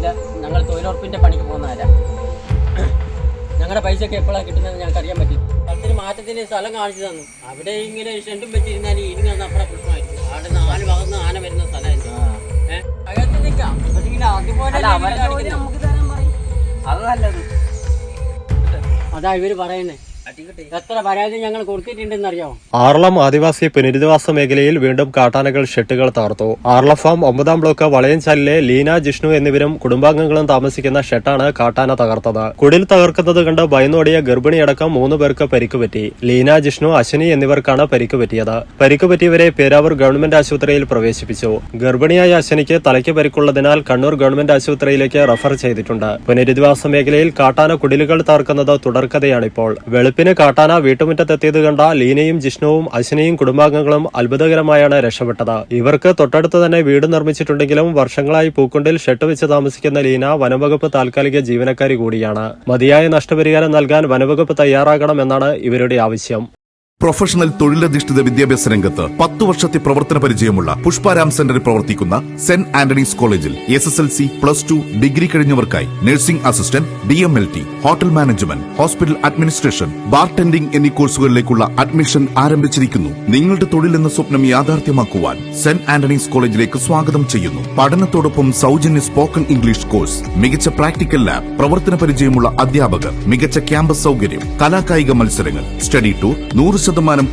ഇല്ല. ഞങ്ങൾ തൊഴിലുറപ്പിന്റെ പണിക്ക് പോകുന്നവരാ. ഞങ്ങളുടെ പൈസയൊക്കെ എപ്പോഴാണ് കിട്ടുന്നത് ഞങ്ങൾക്ക് അറിയാൻ പറ്റും. സ്ഥലത്തിന് മാറ്റത്തിന് സ്ഥലം കാണിച്ചു തന്നു. അവിടെ ഇങ്ങനെ ഷെഡും വെച്ചിരുന്നാൽ ഇരുന്ന് അപ്പുറം പ്രശ്നമായിരിക്കും. അവിടെ 4 ഭാഗത്ത് ആന വരുന്ന സ്ഥലമായിരിക്കും. അകത്ത് നിൽക്കാം. അതുപോലെ അത് നല്ലത്. അതാ ഇവര് പറയുന്നത്. എത്ര പരാതി ഞങ്ങൾ കൊടുത്തിട്ടുണ്ടെന്നറിയാമോ? ആർളം ആദിവാസി പുനരധിവാസ മേഖലയിൽ വീണ്ടും കാട്ടാനകൾ ഷെട്ടുകൾ തകർത്തു. ആർളം ഫാം 9-ാം ബ്ലോക്ക് വളയൻചാലിലെ ലീന, ജിഷ്ണു എന്നിവരും കുടുംബാംഗങ്ങളും താമസിക്കുന്ന ഷെട്ടാണ് കാട്ടാന തകർത്തത്. കുടിൽ തകർക്കുന്നത് കണ്ട് ഭയന്നോടിയ ഗർഭിണിയടക്കം 3 പേർക്ക് പരിക്കുപറ്റി. ലീന, ജിഷ്ണു, അശ്വിനി എന്നിവർക്കാണ് പരിക്കുപറ്റിയത്. പരിക്കുപറ്റിയവരെ പേരാവൂർ ഗവൺമെന്റ് ആശുപത്രിയിൽ പ്രവേശിപ്പിച്ചു. ഗർഭിണിയായ അശ്വിനിക്ക് തലയ്ക്ക് പരിക്കുള്ളതിനാൽ കണ്ണൂർ ഗവൺമെന്റ് ആശുപത്രിയിലേക്ക് റഫർ ചെയ്തിട്ടുണ്ട്. പുനരധിവാസ മേഖലയിൽ കാട്ടാന കുടിലുകൾ തകർക്കുന്നത് തുടർക്കഥയാണിപ്പോൾ. വെളുപ്പിന് കാട്ടാന വീട്ടുമുറ്റത്തെത്തിയത് കണ്ട ലീനയും, ജിഷ്ണുവും, അശ്വിനിയും കുടുംബാംഗങ്ങളും അത്ഭുതകരമായാണ് രക്ഷപ്പെട്ടത്. ഇവർക്ക് തൊട്ടടുത്ത് തന്നെ വീട് നിർമ്മിച്ചിട്ടുണ്ടെങ്കിലും വർഷങ്ങളായി പൂക്കുണ്ടിൽ ഷെട്ട് വെച്ച് താമസിക്കുന്ന ലീന വനംവകുപ്പ് താൽക്കാലിക ജീവനക്കാരി കൂടിയാണ്. മതിയായ നഷ്ടപരിഹാരം നൽകാൻ വനംവകുപ്പ് തയ്യാറാകണമെന്നാണ് ഇവരുടെ ആവശ്യം. പ്രൊഫഷണൽ തൊഴിലധിഷ്ഠിത വിദ്യാഭ്യാസ രംഗത്ത് 10 വർഷത്തെ പ്രവർത്തന പരിചയമുള്ള പുഷ്പാരാം സെന്ററിൽ പ്രവർത്തിക്കുന്ന സെന്റ് ആന്റണീസ് കോളേജിൽ SSLC, +2, ഡിഗ്രി കഴിഞ്ഞവർക്കായി nursing assistant, DMLT, hotel management, hospital administration, bartending എന്നീ കോഴ്സുകളിലേക്കുള്ള അഡ്മിഷൻ ആരംഭിച്ചിരിക്കുന്നു. നിങ്ങളുടെ തൊഴിൽ എന്ന സ്വപ്നം യാഥാർത്ഥ്യമാക്കുവാൻ സെന്റ് ആന്റണീസ് കോളേജിലേക്ക് സ്വാഗതം ചെയ്യുന്നു. പഠനത്തോടൊപ്പം സൗജന്യ സ്പോക്കൺ ഇംഗ്ലീഷ് കോഴ്സ്, മികച്ച പ്രാക്ടിക്കൽ ലാബ്, പ്രവർത്തന പരിചയമുള്ള അധ്യാപകർ, മികച്ച ക്യാമ്പസ് സൗകര്യം, കലാകായിക മത്സരങ്ങൾ, സ്റ്റഡി ടൂർ, 100%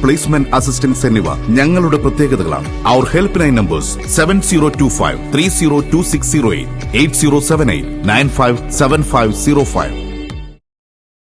പ്ലേസ്മെന്റ് അസിസ്റ്റൻസ് എന്നിവ ഞങ്ങളുടെ പ്രത്യേകതകളാണ്. അവർ ഹെൽപ്പ് ലൈൻ നമ്പേഴ്സ് 7025 302608, 8078 957505.